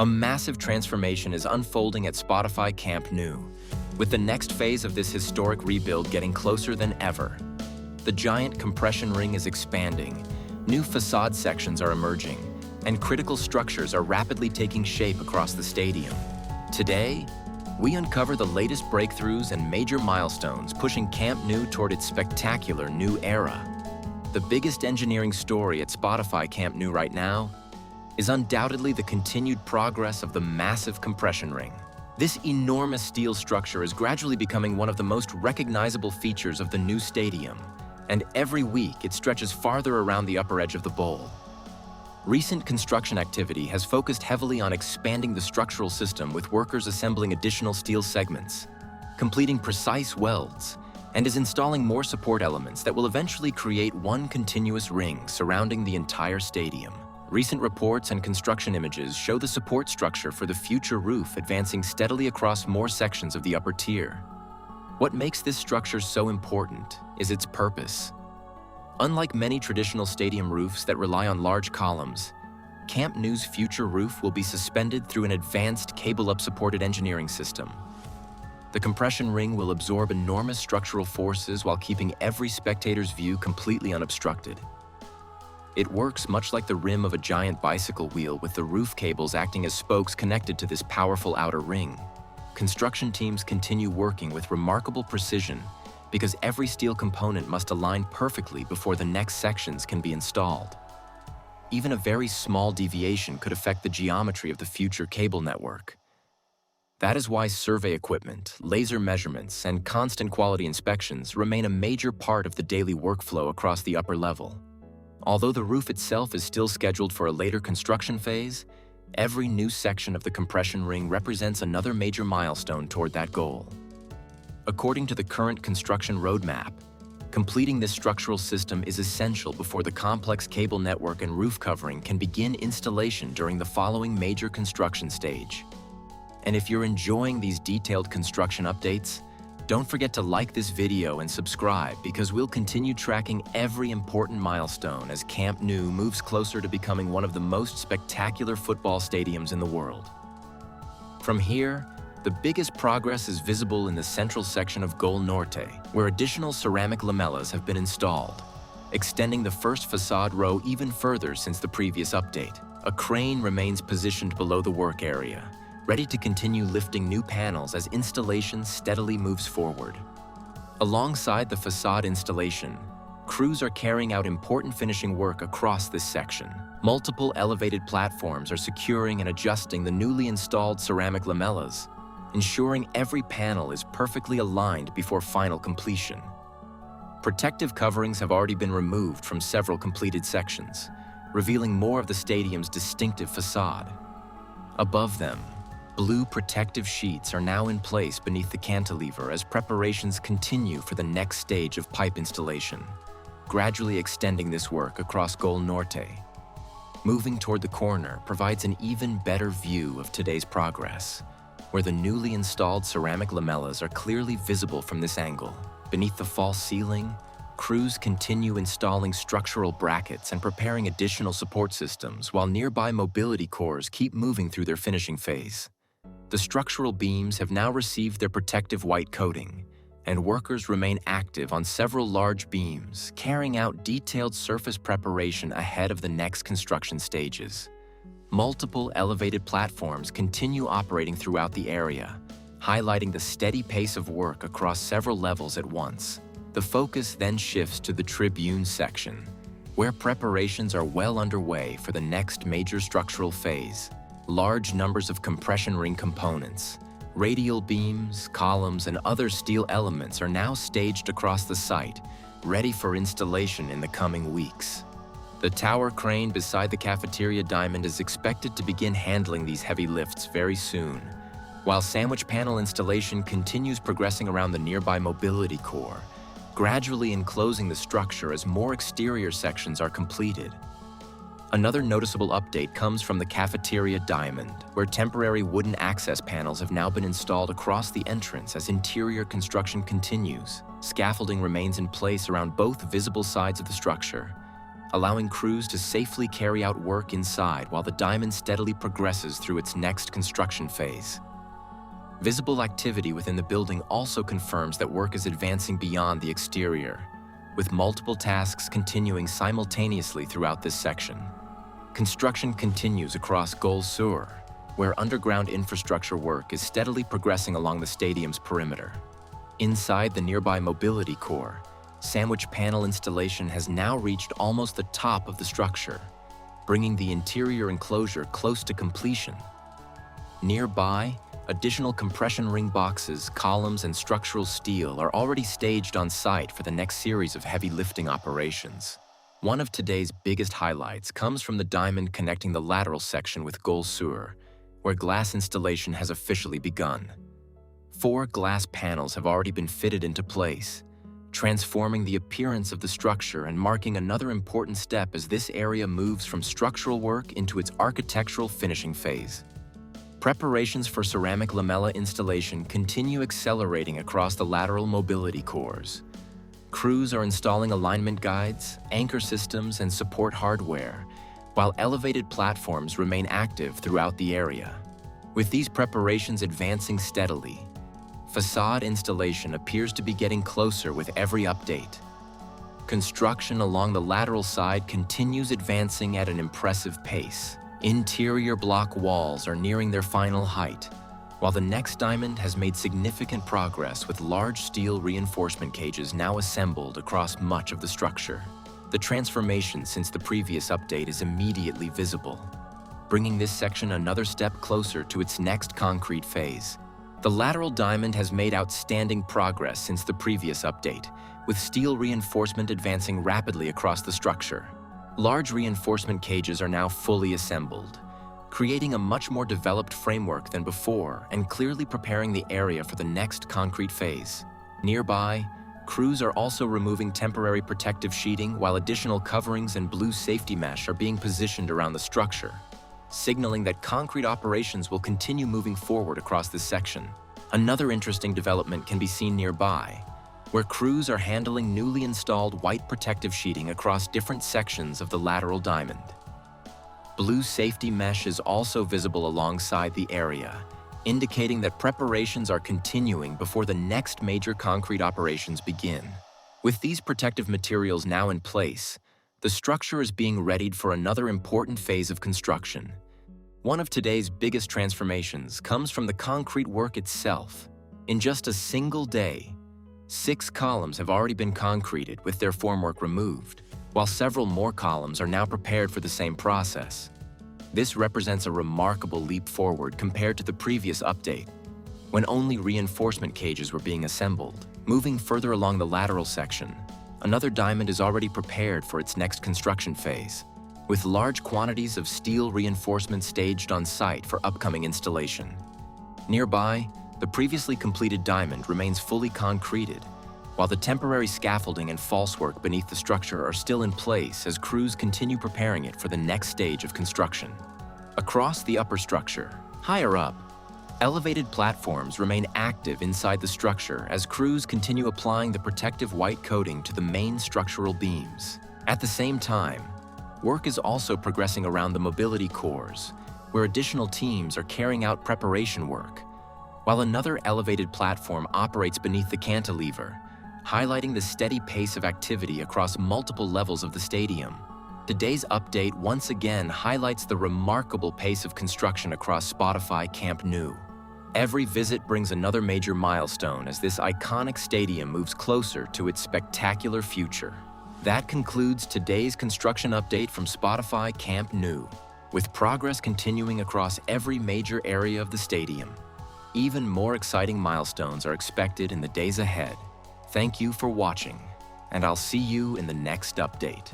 A massive transformation is unfolding at Spotify Camp Nou, with the next phase of this historic rebuild getting closer than ever. The giant compression ring is expanding, new facade sections are emerging, and critical structures are rapidly taking shape across the stadium. Today, we uncover the latest breakthroughs and major milestones pushing Camp Nou toward its spectacular new era. The biggest engineering story at Spotify Camp Nou right now is undoubtedly the continued progress of the massive compression ring. This enormous steel structure is gradually becoming one of the most recognizable features of the new stadium, and every week it stretches farther around the upper edge of the bowl. Recent construction activity has focused heavily on expanding the structural system, with workers assembling additional steel segments, completing precise welds, and is installing more support elements that will eventually create one continuous ring surrounding the entire stadium. Recent reports and construction images show the support structure for the future roof advancing steadily across more sections of the upper tier. What makes this structure so important is its purpose. Unlike many traditional stadium roofs that rely on large columns, Camp Nou's future roof will be suspended through an advanced cable-up-supported engineering system. The compression ring will absorb enormous structural forces while keeping every spectator's view completely unobstructed. It works much like the rim of a giant bicycle wheel, with the roof cables acting as spokes connected to this powerful outer ring. Construction teams continue working with remarkable precision because every steel component must align perfectly before the next sections can be installed. Even a very small deviation could affect the geometry of the future cable network. That is why survey equipment, laser measurements, and constant quality inspections remain a major part of the daily workflow across the upper level. Although the roof itself is still scheduled for a later construction phase, every new section of the compression ring represents another major milestone toward that goal. According to the current construction roadmap, completing this structural system is essential before the complex cable network and roof covering can begin installation during the following major construction stage. And if you're enjoying these detailed construction updates, don't forget to like this video and subscribe, because we'll continue tracking every important milestone as Camp Nou moves closer to becoming one of the most spectacular football stadiums in the world. From here, the biggest progress is visible in the central section of Gol Norte, where additional ceramic lamellas have been installed, extending the first facade row even further since the previous update. A crane remains positioned below the work area, ready to continue lifting new panels as installation steadily moves forward. Alongside the facade installation, crews are carrying out important finishing work across this section. Multiple elevated platforms are securing and adjusting the newly installed ceramic lamellas, ensuring every panel is perfectly aligned before final completion. Protective coverings have already been removed from several completed sections, revealing more of the stadium's distinctive facade. Above them, blue protective sheets are now in place beneath the cantilever as preparations continue for the next stage of pipe installation, gradually extending this work across Gol Norte. Moving toward the corner provides an even better view of today's progress, where the newly installed ceramic lamellas are clearly visible from this angle. Beneath the false ceiling, crews continue installing structural brackets and preparing additional support systems, while nearby mobility cores keep moving through their finishing phase. The structural beams have now received their protective white coating, and workers remain active on several large beams, carrying out detailed surface preparation ahead of the next construction stages. Multiple elevated platforms continue operating throughout the area, highlighting the steady pace of work across several levels at once. The focus then shifts to the tribune section, where preparations are well underway for the next major structural phase. Large numbers of compression ring components, radial beams, columns, and other steel elements are now staged across the site, ready for installation in the coming weeks. The tower crane beside the cafeteria diamond is expected to begin handling these heavy lifts very soon, while sandwich panel installation continues progressing around the nearby mobility core, gradually enclosing the structure as more exterior sections are completed. Another noticeable update comes from the cafeteria diamond, where temporary wooden access panels have now been installed across the entrance as interior construction continues. Scaffolding remains in place around both visible sides of the structure, allowing crews to safely carry out work inside while the diamond steadily progresses through its next construction phase. Visible activity within the building also confirms that work is advancing beyond the exterior, with multiple tasks continuing simultaneously throughout this section. Construction continues across Gol Sur, where underground infrastructure work is steadily progressing along the stadium's perimeter. Inside the nearby mobility core, sandwich panel installation has now reached almost the top of the structure, bringing the interior enclosure close to completion. Nearby, additional compression ring boxes, columns, and structural steel are already staged on site for the next series of heavy lifting operations. One of today's biggest highlights comes from the diamond connecting the lateral section with Gol Sur, where glass installation has officially begun. 4 glass panels have already been fitted into place, transforming the appearance of the structure and marking another important step as this area moves from structural work into its architectural finishing phase. Preparations for ceramic lamella installation continue accelerating across the lateral mobility cores. Crews are installing alignment guides, anchor systems, and support hardware, while elevated platforms remain active throughout the area. With these preparations advancing steadily, facade installation appears to be getting closer with every update. Construction along the lateral side continues advancing at an impressive pace. Interior block walls are nearing their final height, while the next diamond has made significant progress with large steel reinforcement cages now assembled across much of the structure. The transformation since the previous update is immediately visible, bringing this section another step closer to its next concrete phase. The lateral diamond has made outstanding progress since the previous update, with steel reinforcement advancing rapidly across the structure. Large reinforcement cages are now fully assembled, creating a much more developed framework than before and clearly preparing the area for the next concrete phase. Nearby, crews are also removing temporary protective sheeting while additional coverings and blue safety mesh are being positioned around the structure, signaling that concrete operations will continue moving forward across this section. Another interesting development can be seen nearby, where crews are handling newly installed white protective sheeting across different sections of the lateral diamond. Blue safety mesh is also visible alongside the area, indicating that preparations are continuing before the next major concrete operations begin. With these protective materials now in place, the structure is being readied for another important phase of construction. One of today's biggest transformations comes from the concrete work itself. In just a single day, 6 columns have already been concreted with their formwork removed, while several more columns are now prepared for the same process. This represents a remarkable leap forward compared to the previous update, when only reinforcement cages were being assembled. Moving further along the lateral section, another diamond is already prepared for its next construction phase, with large quantities of steel reinforcement staged on site for upcoming installation. Nearby, the previously completed diamond remains fully concreted, while the temporary scaffolding and falsework beneath the structure are still in place as crews continue preparing it for the next stage of construction. Across the upper structure, higher up, elevated platforms remain active inside the structure as crews continue applying the protective white coating to the main structural beams. At the same time, work is also progressing around the mobility cores, where additional teams are carrying out preparation work, while another elevated platform operates beneath the cantilever, highlighting the steady pace of activity across multiple levels of the stadium. Today's update once again highlights the remarkable pace of construction across Camp Nou. Every visit brings another major milestone as this iconic stadium moves closer to its spectacular future. That concludes today's construction update from Camp Nou, with progress continuing across every major area of the stadium. Even more exciting milestones are expected in the days ahead. Thank you for watching, and I'll see you in the next update.